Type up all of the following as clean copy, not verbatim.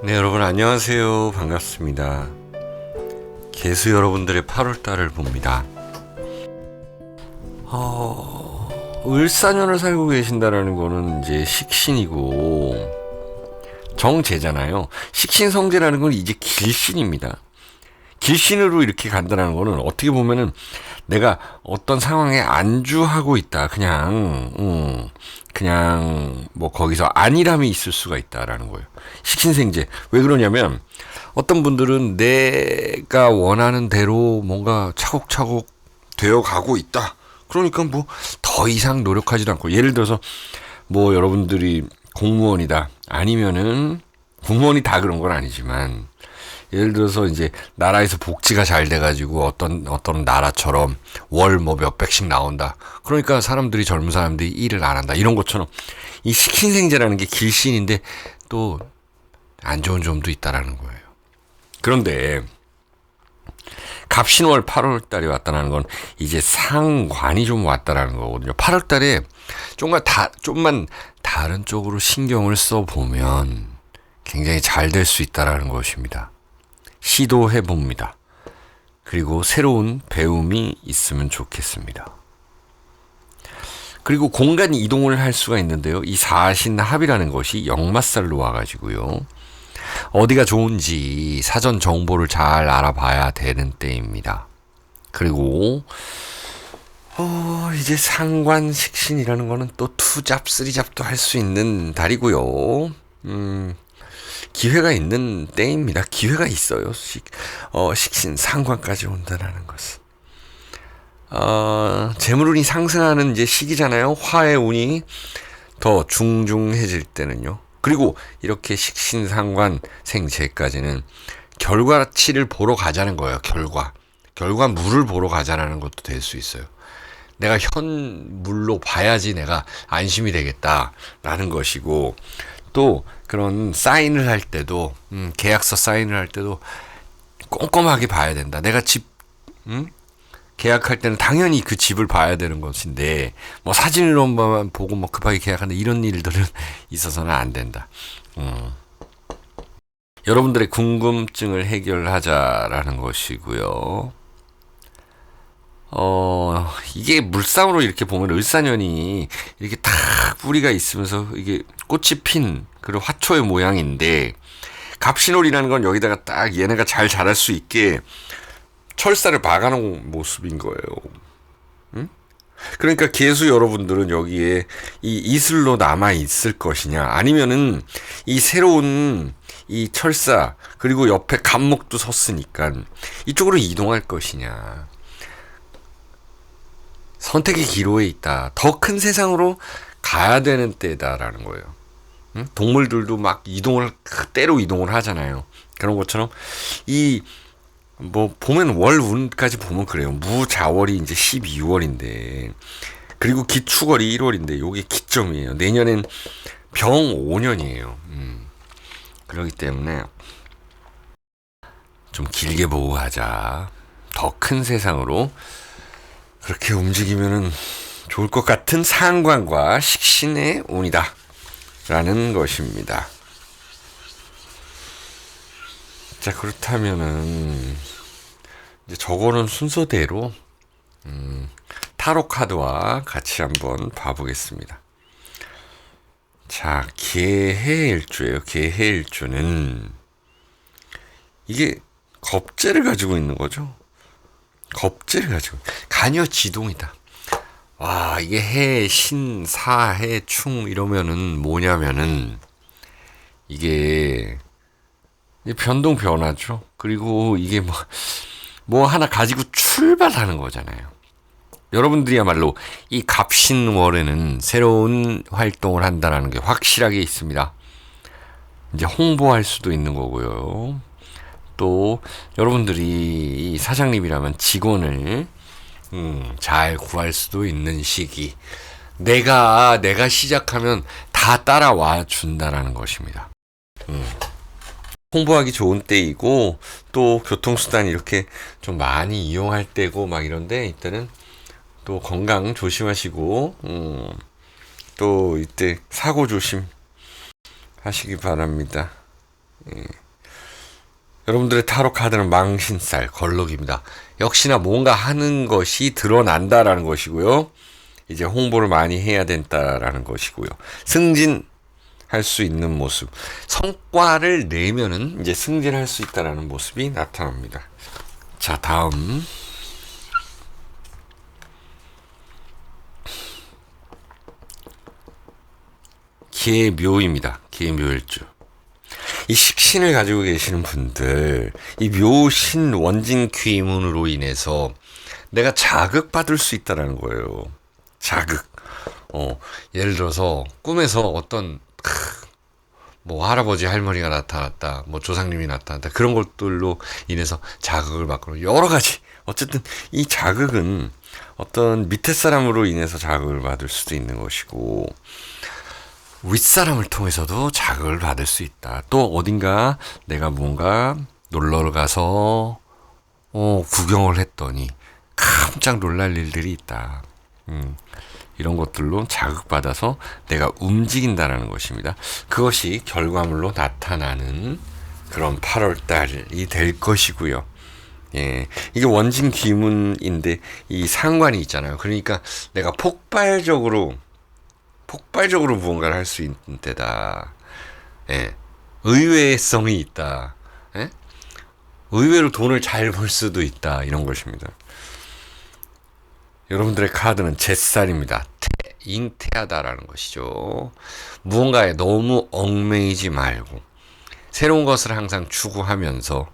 네, 여러분 안녕하세요. 반갑습니다. 개수 여러분들의 8월달을 봅니다. 을사년을 살고 계신다라는 거는 이제 식신이고 정제잖아요. 식신성제라는 건 이제 길신입니다. 길신으로 이렇게 간다는 거는 어떻게 보면은 내가 어떤 상황에 안주하고 있다. 그냥 뭐 거기서 안일함이 있을 수가 있다라는 거예요. 식신생제. 왜 그러냐면 어떤 분들은 내가 원하는 대로 뭔가 차곡차곡 되어 가고 있다. 그러니까 뭐 더 이상 노력하지도 않고, 예를 들어서 뭐 여러분들이 공무원이다. 아니면은 공무원이 다 그런 건 아니지만 예를 들어서 이제 나라에서 복지가 잘 돼가지고 어떤 나라처럼 월 뭐 몇백씩 나온다. 그러니까 사람들이, 젊은 사람들이 일을 안 한다. 이런 것처럼 이 식신생제라는 게 길신인데 또 안 좋은 점도 있다라는 거예요. 그런데 갑신월 8월 달이 왔다는 건 이제 상관이 좀 왔다라는 거거든요. 8월 달에 좀만 다른 쪽으로 신경을 써보면 굉장히 잘 될 수 있다라는 것입니다. 시도해 봅니다. 그리고 새로운 배움이 있으면 좋겠습니다. 그리고 공간 이동을 할 수가 있는데요. 이 사신합이라는 것이 역마살로 와가지고요. 어디가 좋은지 사전 정보를 잘 알아봐야 되는 때입니다. 그리고 이제 상관식신이라는 거는 또 투잡, 쓰리잡도 할 수 있는 달이고요. 기회가 있는 때입니다. 기회가 있어요. 식신 상관까지 온다라는 것은. 재물운이 상승하는 이제 시기잖아요. 화의 운이 더 중중해질 때는요. 그리고 이렇게 식신 상관 생재까지는 결과치를 보러 가자는 거예요. 결과물을 보러 가자는 것도 될 수 있어요. 내가 현물로 봐야지 내가 안심이 되겠다라는 것이고, 또 그런 사인을 할 때도, 계약서 사인을 할 때도 꼼꼼하게 봐야 된다. 내가 집 계약할 때는 당연히 그 집을 봐야 되는 것인데, 뭐 사진으로만 보고 뭐 급하게 계약하는 이런 일들은 있어서는 안 된다. 여러분들의 궁금증을 해결하자라는 것이고요. 이게 물상으로 이렇게 보면 을사년이 이렇게 탁 뿌리가 있으면서 이게 꽃이 핀 그런 화초의 모양인데, 갑신월이라는 건 여기다가 딱 얘네가 잘 자랄 수 있게 철사를 박아놓은 모습인 거예요. 그러니까 개수 여러분들은 여기에 이 이슬로 남아 있을 것이냐, 아니면은 이 새로운 이 철사 그리고 옆에 감목도 섰으니까 이쪽으로 이동할 것이냐. 선택의 기로에 있다. 더 큰 세상으로 가야 되는 때다라는 거예요. 동물들도 막 때로 이동을 하잖아요. 그런 것처럼 이 뭐 보면 월운까지 보면 그래요. 무자월이 이제 12월인데, 그리고 기축월이 1월인데 요게 기점이에요. 내년엔 병 5년이에요. 그렇기 때문에 좀 길게 보고 하자. 더 큰 세상으로 그렇게 움직이면은 좋을 것 같은 상관과 식신의 운이다 라는 것입니다. 자, 그렇다면은 이제 저거는 순서대로 타로 카드와 같이 한번 봐보겠습니다. 자, 개해일주예요. 개해일주는 이게 겁재를 가지고 있는 거죠. 겁재를 가지고 간여지동이다. 와, 이게 해, 신, 사, 해, 충 이러면은 뭐냐면은 이게 변동 변화죠. 그리고 이게 뭐 하나 가지고 출발하는 거잖아요. 여러분들이야말로 이 갑신월에는 새로운 활동을 한다는 게 확실하게 있습니다. 이제 홍보할 수도 있는 거고요. 또 여러분들이 이 사장님이라면 직원을 잘 구할 수도 있는 시기. 내가 시작하면 다 따라와 준다라는 것입니다. 홍보하기 좋은 때이고, 또 교통수단 이렇게 좀 많이 이용할 때고 막 이런데, 이때는 또 건강 조심하시고, 또 이때 사고 조심 하시기 바랍니다. 여러분들의 타로 카드는 망신살, 걸럭입니다. 역시나 뭔가 하는 것이 드러난다라는 것이고요. 이제 홍보를 많이 해야 된다라는 것이고요. 승진할 수 있는 모습. 성과를 내면은 이제 승진할 수 있다라는 모습이 나타납니다. 자, 다음. 계묘입니다. 계묘일주. 이 식신을 가지고 계시는 분들, 이 묘신 원진 귀문으로 인해서 내가 자극받을 수 있다라는 거예요. 자극. 예를 들어서 꿈에서 어떤 뭐 할아버지 할머니가 나타났다, 뭐 조상님이 나타났다, 그런 것들로 인해서 자극을 받고 여러 가지. 어쨌든 이 자극은 어떤 밑에 사람으로 인해서 자극을 받을 수도 있는 것이고, 윗사람을 통해서도 자극을 받을 수 있다. 또 어딘가 내가 뭔가 놀러 가서 구경을 했더니 깜짝 놀랄 일들이 있다. 이런 것들로 자극받아서 내가 움직인다라는 것입니다. 그것이 결과물로 나타나는 그런 8월달이 될 것이고요. 예, 이게 원진 귀문인데 이 상관이 있잖아요. 그러니까 내가 폭발적으로 무언가를 할 수 있는 때다. 예, 의외성이 있다. 예? 의외로 돈을 잘 벌 수도 있다. 이런 것입니다. 여러분들의 카드는 잿살입니다. 잉태하다라는 것이죠. 무언가에 너무 얽매이지 말고 새로운 것을 항상 추구하면서,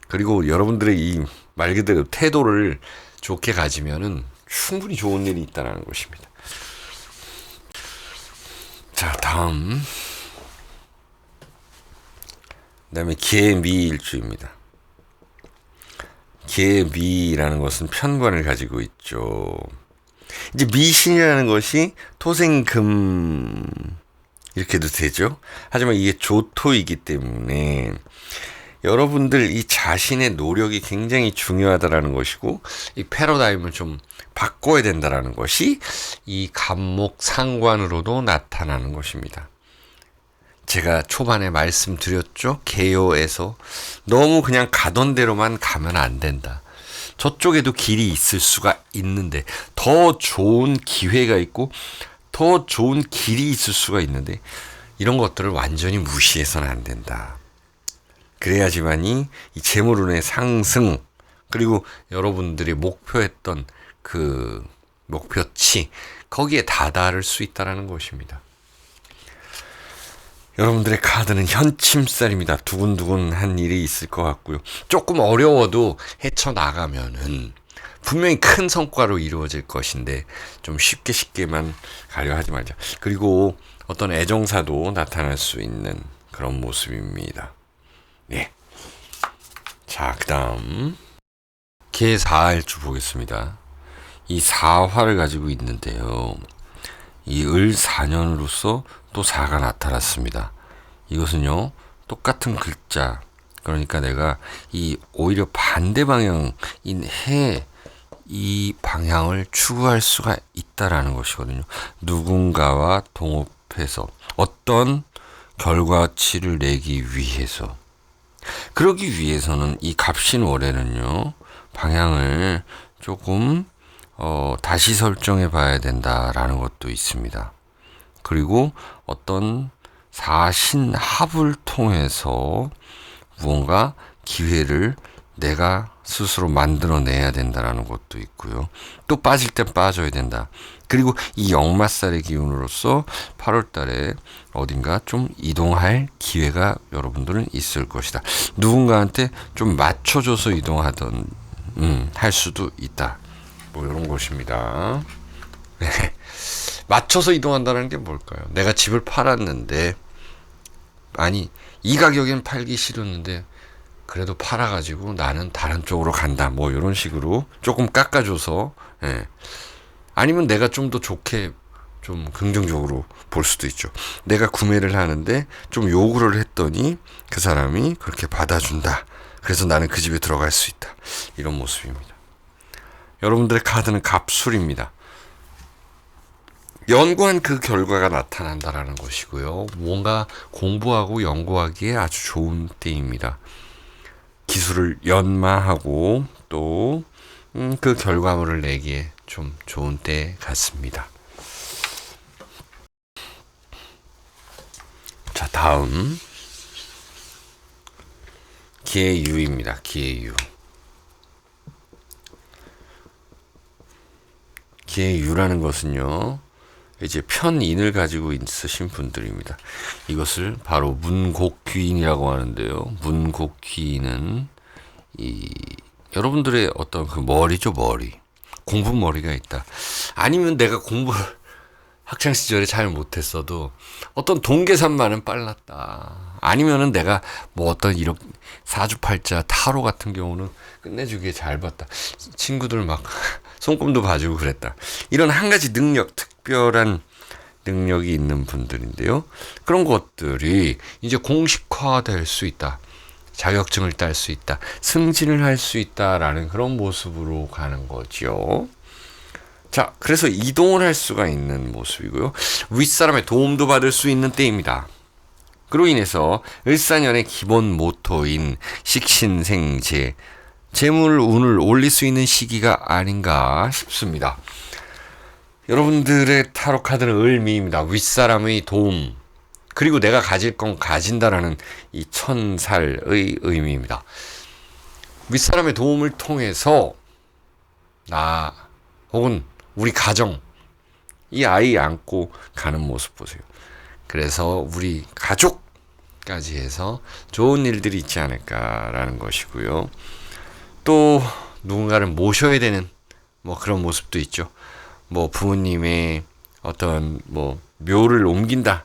그리고 여러분들의 이 말 그대로 태도를 좋게 가지면은 충분히 좋은 일이 있다는 것입니다. 자, 다음. 그다음에 계미일주입니다. 계미라는 것은 편관을 가지고 있죠. 이제 미신이라는 것이 토생금 이렇게도 되죠. 하지만 이게 조토이기 때문에 여러분들 이 자신의 노력이 굉장히 중요하다라는 것이고, 이 패러다임을 좀 바꿔야 된다라는 것이 이 갑목 상관으로도 나타나는 것입니다. 제가 초반에 말씀드렸죠. 개요에서 너무 그냥 가던 대로만 가면 안 된다. 저쪽에도 길이 있을 수가 있는데, 더 좋은 기회가 있고 더 좋은 길이 있을 수가 있는데, 이런 것들을 완전히 무시해서는 안 된다. 그래야지만이 이 재물운의 상승, 그리고 여러분들이 목표했던 그 목표치, 거기에 다다를 수 있다는 것입니다. 여러분들의 카드는 현침살입니다. 두근두근한 일이 있을 것 같고요. 조금 어려워도 헤쳐나가면은 분명히 큰 성과로 이루어질 것인데, 좀 쉽게만 가려 하지 말자. 그리고 어떤 애정사도 나타날 수 있는 그런 모습입니다. 네. 자, 그 다음 계사일주 보겠습니다. 이 사화를 가지고 있는데요. 이 을사년으로서 또 사가 나타났습니다. 이것은요, 똑같은 글자, 그러니까 내가 이 오히려 반대 방향인 해, 이 방향을 추구할 수가 있다라는 것이거든요. 누군가와 동업해서 어떤 결과치를 내기 위해서, 그러기 위해서는 이 갑신월에는요, 방향을 조금 다시 설정해 봐야 된다라는 것도 있습니다. 그리고 어떤 사신합을 통해서 무언가 기회를 내가 스스로 만들어내야 된다라는 것도 있고요. 또 빠질 땐 빠져야 된다. 그리고 이 역마살의 기운으로서 8월 달에 어딘가 좀 이동할 기회가 여러분들은 있을 것이다. 누군가한테 좀 맞춰줘서 이동하던 할 수도 있다. 뭐 이런 것입니다. 네. 맞춰서 이동한다는 게 뭘까요? 내가 집을 팔았는데, 아니 이 가격엔 팔기 싫었는데 그래도 팔아가지고 나는 다른 쪽으로 간다. 뭐 이런 식으로 조금 깎아줘서, 예. 아니면 내가 좀 더 좋게, 좀 긍정적으로 볼 수도 있죠. 내가 구매를 하는데 좀 요구를 했더니 그 사람이 그렇게 받아준다. 그래서 나는 그 집에 들어갈 수 있다. 이런 모습입니다. 여러분들의 카드는 갑술입니다. 연구한 그 결과가 나타난다라는 것이고요. 뭔가 공부하고 연구하기에 아주 좋은 때입니다. 기술을 연마하고 또 그 결과물을 내기에 좀 좋은 때 같습니다. 자, 다음 기해유입니다. 기해유. 기해유라는 것은요, 이제 편인을 가지고 있으신 분들입니다. 이것을 바로 문곡귀인이라고 하는데요. 문곡귀인은 여러분들의 어떤 그 머리죠, 머리. 공부 머리가 있다. 아니면 내가 공부를 학창 시절에 잘 못했어도 어떤 동계산만은 빨랐다. 아니면은 내가 뭐 어떤 이런 사주팔자 타로 같은 경우는 끝내주기에 잘 봤다. 친구들 막 손금도 봐주고 그랬다. 이런 한 가지 능력, 특별한 능력이 있는 분들인데요. 그런 것들이 이제 공식화될 수 있다. 자격증을 딸 수 있다. 승진을 할 수 있다라는 그런 모습으로 가는 거죠. 자, 그래서 이동을 할 수가 있는 모습이고요. 윗사람의 도움도 받을 수 있는 때입니다. 그로 인해서 을사년의 기본 모토인 식신생재, 재물 운을 올릴 수 있는 시기가 아닌가 싶습니다. 여러분들의 타로 카드는 을미입니다. 윗사람의 도움, 그리고 내가 가질 건 가진다라는 이 천살의 의미입니다. 윗사람의 도움을 통해서 나 혹은 우리 가정, 이 아이 안고 가는 모습 보세요. 그래서 우리 가족까지 해서 좋은 일들이 있지 않을까라는 것이고요. 또 누군가를 모셔야 되는 뭐 그런 모습도 있죠. 뭐 부모님의 어떤 뭐 묘를 옮긴다.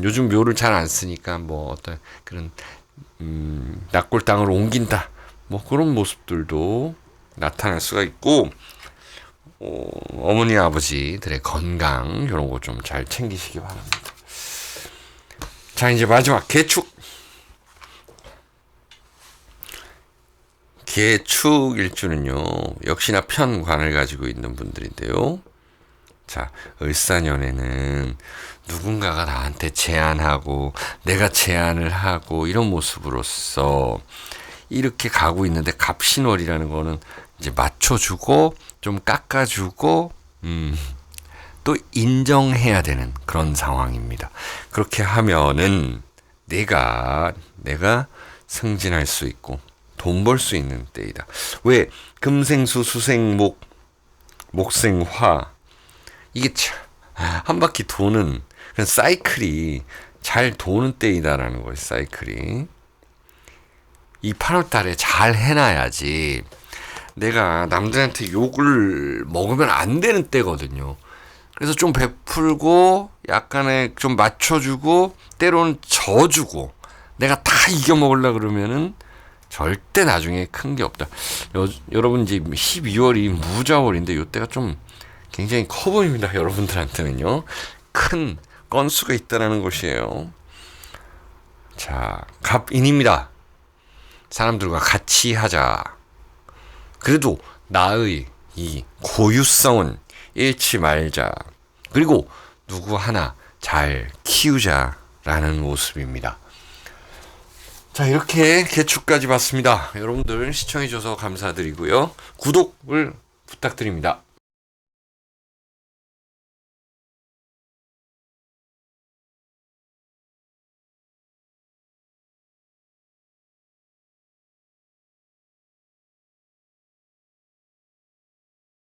요즘 묘를 잘 안 쓰니까 뭐 어떤 그런 납골 땅을 옮긴다. 뭐 그런 모습들도 나타날 수가 있고, 어머니 아버지들의 건강 이런 거 좀 잘 챙기시기 바랍니다. 자, 이제 마지막 개축. 개축 일주는요, 역시나 편관을 가지고 있는 분들인데요. 자, 을사년에는 누군가가 나한테 제안하고 내가 제안을 하고 이런 모습으로서 이렇게 가고 있는데, 갑신월이라는 거는 이제 맞춰주고 좀 깎아주고 또 인정해야 되는 그런 상황입니다. 그렇게 하면은 내가 승진할 수 있고 돈 벌 수 있는 때이다. 왜? 금생수, 수생목, 목생화, 이게 참 한 바퀴 도는 그런 사이클이 잘 도는 때이다라는 거예요. 사이클이 이 8월 달에 잘 해놔야지 내가 남들한테 욕을 먹으면 안 되는 때거든요. 그래서 좀 베풀고 약간의 좀 맞춰주고 때로는 져주고 내가 다 이겨먹으려고 그러면은 절대 나중에 큰 게 없다. 여러분 이제 12월이 무자월인데 이때가 좀 굉장히 커 보입니다. 여러분들한테는요. 큰 건수가 있다는 것이에요. 자, 갑인입니다. 사람들과 같이 하자. 그래도 나의 이 고유성은 잃지 말자. 그리고 누구 하나 잘 키우자라는 모습입니다. 자, 이렇게 개축까지 봤습니다. 여러분들 시청해주셔서 감사드리고요. 구독을 부탁드립니다.